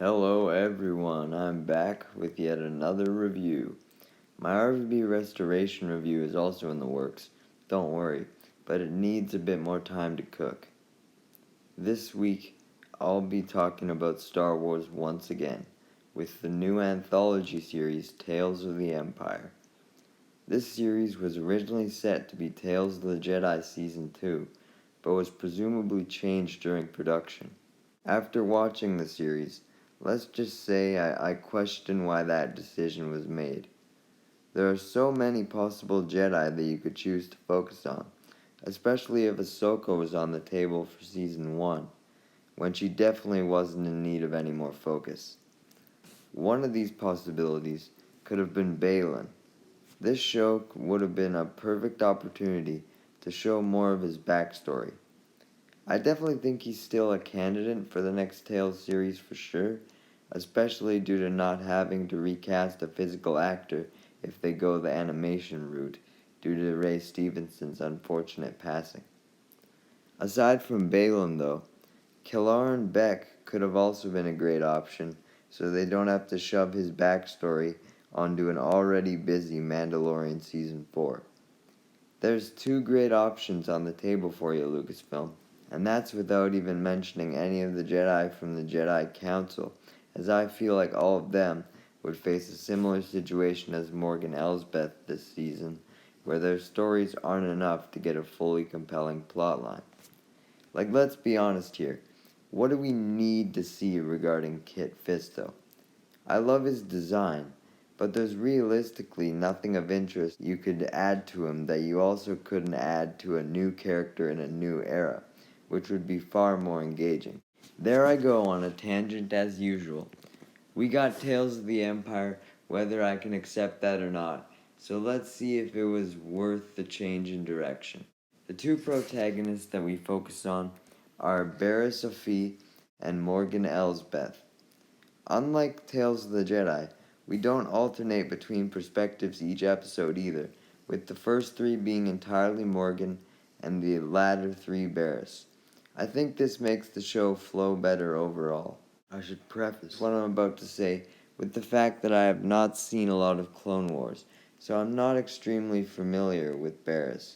Hello everyone, I'm back with yet another review. My RVB restoration review is also in the works, don't worry, but it needs a bit more time to cook. This week, I'll be talking about Star Wars once again, with the new anthology series Tales of the Empire. This series was originally set to be Tales of the Jedi Season 2, but was presumably changed during production. After watching the series, let's just say I question why that decision was made. There are so many possible Jedi that you could choose to focus on, especially if Ahsoka was on the table for Season 1, when she definitely wasn't in need of any more focus. One of these possibilities could have been Balin. This show would have been a perfect opportunity to show more of his backstory. I definitely think he's still a candidate for the next Tales series for sure, especially due to not having to recast a physical actor if they go the animation route due to Ray Stevenson's unfortunate passing. Aside from Balin though, Kelleran Beck could have also been a great option, so they don't have to shove his backstory onto an already busy Mandalorian Season 4. There's two great options on the table for you, Lucasfilm. And that's without even mentioning any of the Jedi from the Jedi Council, as I feel like all of them would face a similar situation as Morgan Elsbeth this season, where their stories aren't enough to get a fully compelling plotline. Like, let's be honest here, what do we need to see regarding Kit Fisto? I love his design, but there's realistically nothing of interest you could add to him that you also couldn't add to a new character in a new era, which would be far more engaging. There I go on a tangent as usual. We got Tales of the Empire, whether I can accept that or not, so let's see if it was worth the change in direction. The two protagonists that we focus on are Barriss Offee and Morgan Elsbeth. Unlike Tales of the Jedi, we don't alternate between perspectives each episode either, with the first three being entirely Morgan and the latter three Barriss. I think this makes the show flow better overall. I should preface what I'm about to say with the fact that I have not seen a lot of Clone Wars, so I'm not extremely familiar with Barriss.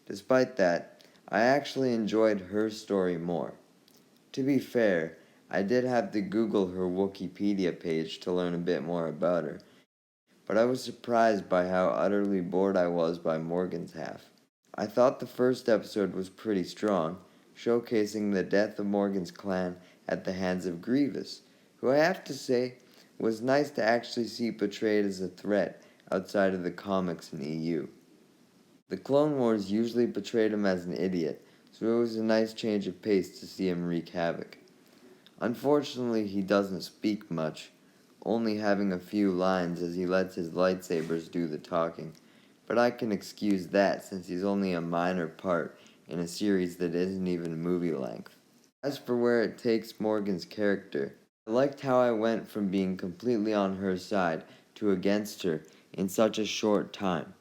Despite that, I actually enjoyed her story more. To be fair, I did have to Google her Wikipedia page to learn a bit more about her, but I was surprised by how utterly bored I was by Morgan's half. I thought the first episode was pretty strong, showcasing the death of Morgan's clan at the hands of Grievous, who I have to say was nice to actually see portrayed as a threat outside of the comics and EU. The Clone Wars usually portrayed him as an idiot, so it was a nice change of pace to see him wreak havoc. Unfortunately, he doesn't speak much, only having a few lines as he lets his lightsabers do the talking, but I can excuse that since he's only a minor part in a series that isn't even movie length. As for where it takes Morgan's character, I liked how I went from being completely on her side to against her in such a short time.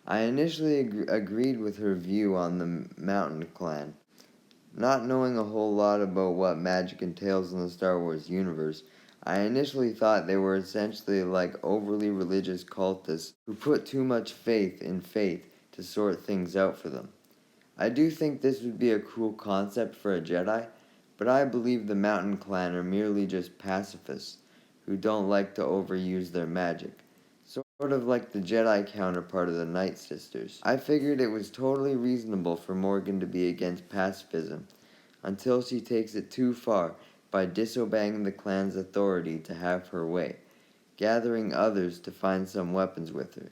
I initially agreed with her view on the Mountain Clan. Not knowing a whole lot about what magic entails in the Star Wars universe, I initially thought they were essentially like overly religious cultists who put too much faith in faith to sort things out for them. I do think this would be a cool concept for a Jedi, but I believe the Mountain Clan are merely just pacifists who don't like to overuse their magic. Sort of like the Jedi counterpart of the Night Sisters. I figured it was totally reasonable for Morgan to be against pacifism, until she takes it too far by disobeying the clan's authority to have her way, gathering others to find some weapons with her.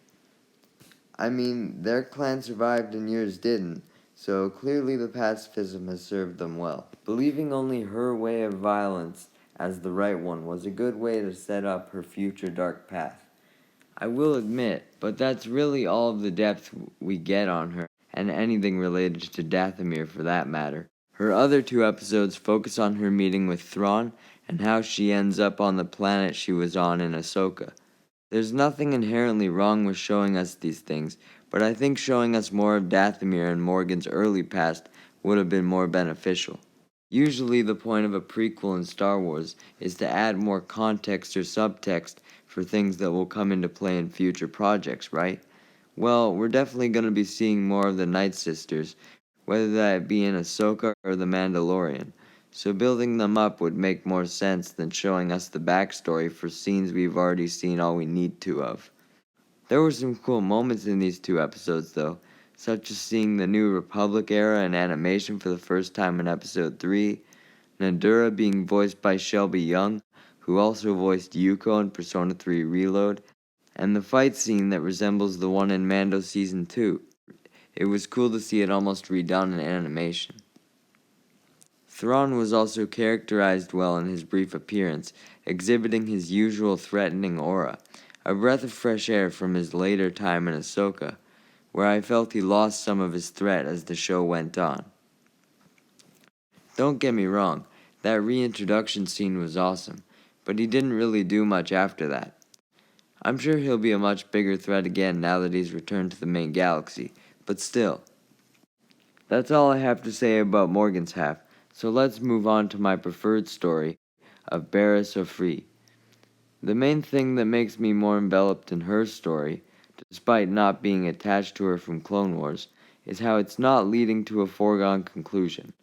I mean, their clan survived and yours didn't, so clearly the pacifism has served them well. Believing only her way of violence as the right one was a good way to set up her future dark path. I will admit, but that's really all of the depth we get on her, and anything related to Dathomir for that matter. Her other two episodes focus on her meeting with Thrawn and how she ends up on the planet she was on in Ahsoka. There's nothing inherently wrong with showing us these things, but I think showing us more of Dathomir and Morgan's early past would have been more beneficial. Usually the point of a prequel in Star Wars is to add more context or subtext for things that will come into play in future projects, right? Well, we're definitely going to be seeing more of the Night Sisters, whether that be in Ahsoka or The Mandalorian. So building them up would make more sense than showing us the backstory for scenes we've already seen all we need to of. There were some cool moments in these two episodes though, such as seeing the New Republic era in animation for the first time in episode 3, Nadura being voiced by Shelby Young, who also voiced Yuko in Persona 3 Reload, and the fight scene that resembles the one in Mando Season 2. It was cool to see it almost redone in animation. Thrawn was also characterized well in his brief appearance, exhibiting his usual threatening aura, a breath of fresh air from his later time in Ahsoka, where I felt he lost some of his threat as the show went on. Don't get me wrong, that reintroduction scene was awesome, but he didn't really do much after that. I'm sure he'll be a much bigger threat again now that he's returned to the main galaxy, but still. That's all I have to say about Morgan's half, so let's move on to my preferred story of Barriss Offree. The main thing that makes me more enveloped in her story, despite not being attached to her from Clone Wars, is how it's not leading to a foregone conclusion.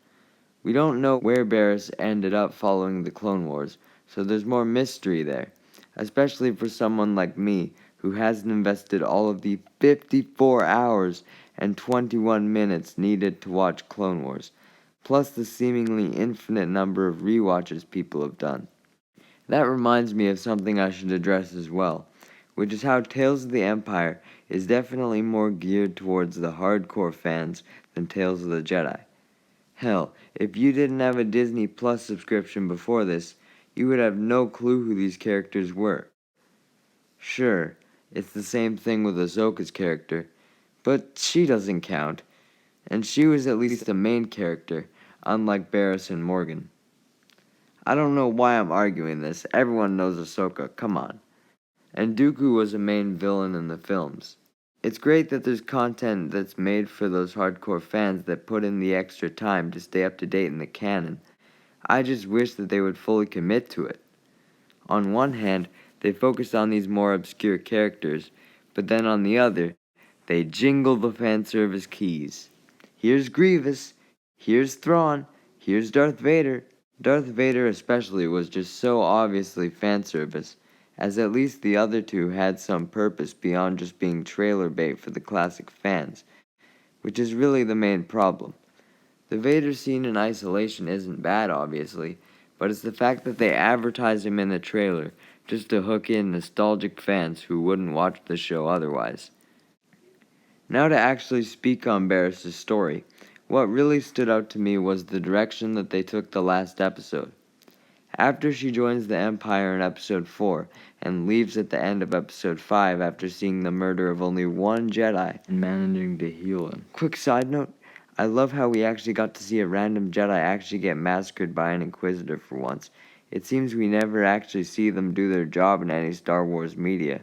We don't know where Barriss ended up following the Clone Wars, so there's more mystery there, especially for someone like me who hasn't invested all of the 54 hours and 21 minutes needed to watch Clone Wars, plus the seemingly infinite number of rewatches people have done. That reminds me of something I should address as well, which is how Tales of the Empire is definitely more geared towards the hardcore fans than Tales of the Jedi. Hell, if you didn't have a Disney Plus subscription before this, you would have no clue who these characters were. Sure, it's the same thing with Ahsoka's character, but she doesn't count, and she was at least a main character, unlike Barriss and Morgan. I don't know why I'm arguing this, everyone knows Ahsoka, come on. And Dooku was a main villain in the films. It's great that there's content that's made for those hardcore fans that put in the extra time to stay up to date in the canon. I just wish that they would fully commit to it. On one hand, they focus on these more obscure characters, but then on the other, they jingle the fan service keys. Here's Grievous, here's Thrawn, here's Darth Vader. Darth Vader especially was just so obviously fan service, as at least the other two had some purpose beyond just being trailer bait for the classic fans, which is really the main problem. The Vader scene in isolation isn't bad, obviously, but it's the fact that they advertise him in the trailer just to hook in nostalgic fans who wouldn't watch the show otherwise. Now to actually speak on Barriss' story, what really stood out to me was the direction that they took the last episode. After she joins the Empire in episode 4 and leaves at the end of episode 5 after seeing the murder of only one Jedi and managing to heal him. Quick side note, I love how we actually got to see a random Jedi actually get massacred by an Inquisitor for once. It seems we never actually see them do their job in any Star Wars media.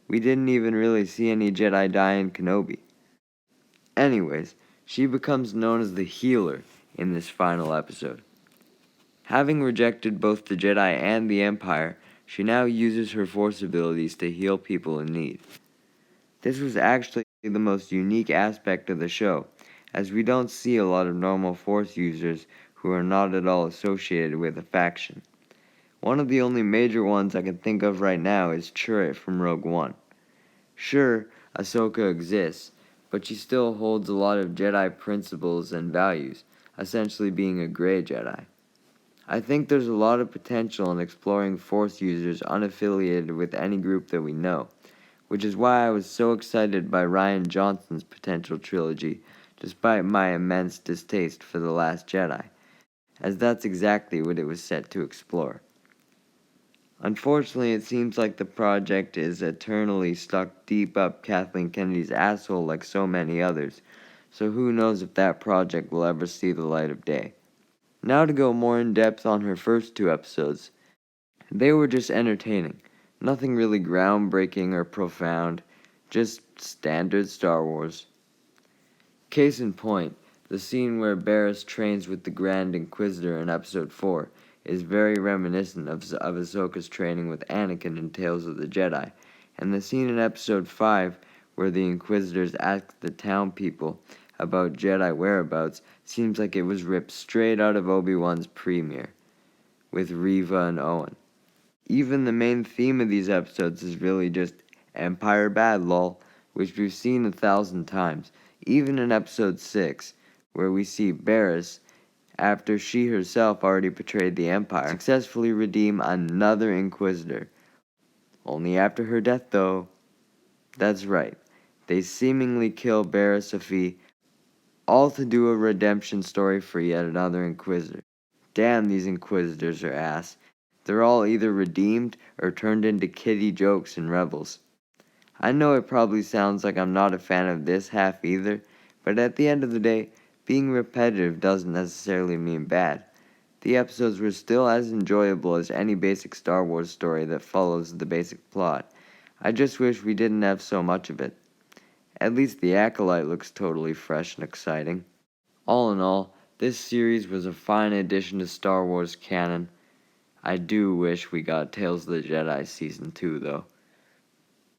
We didn't even really see any Jedi die in Kenobi. Anyways, she becomes known as the Healer in this final episode. Having rejected both the Jedi and the Empire, she now uses her Force abilities to heal people in need. This was actually the most unique aspect of the show, as we don't see a lot of normal Force users who are not at all associated with a faction. One of the only major ones I can think of right now is Chirrut from Rogue One. Sure, Ahsoka exists, but she still holds a lot of Jedi principles and values, essentially being a gray Jedi. I think there's a lot of potential in exploring Force users unaffiliated with any group that we know, which is why I was so excited by Rian Johnson's potential trilogy, despite my immense distaste for The Last Jedi, as that's exactly what it was set to explore. Unfortunately, it seems like the project is eternally stuck deep up Kathleen Kennedy's asshole like so many others, so who knows if that project will ever see the light of day. Now to go more in depth on her first two episodes. They were just entertaining. Nothing really groundbreaking or profound. Just standard Star Wars. Case in point, The scene where Barriss trains with the Grand Inquisitor in Episode 4 is very reminiscent of Ahsoka's training with Anakin in Tales of the Jedi, and the scene in Episode 5 where the Inquisitors ask the town people about Jedi whereabouts seems like it was ripped straight out of Obi-Wan's premiere, with Reva and Owen. Even the main theme of these episodes is really just Empire bad lol, which we've seen 1,000 times, even in Episode 6, where we see Barriss, after she herself already betrayed the Empire, successfully redeem another Inquisitor. Only after her death, though. That's right, they seemingly kill Barriss Sophie, all to do a redemption story for yet another Inquisitor. Damn, these Inquisitors are ass. They're all either redeemed or turned into kiddie jokes in Rebels. I know it probably sounds like I'm not a fan of this half either, but at the end of the day, being repetitive doesn't necessarily mean bad. The episodes were still as enjoyable as any basic Star Wars story that follows the basic plot. I just wish we didn't have so much of it. At least the Acolyte looks totally fresh and exciting. All in all, this series was a fine addition to Star Wars canon. I do wish we got Tales of the Jedi Season 2 though.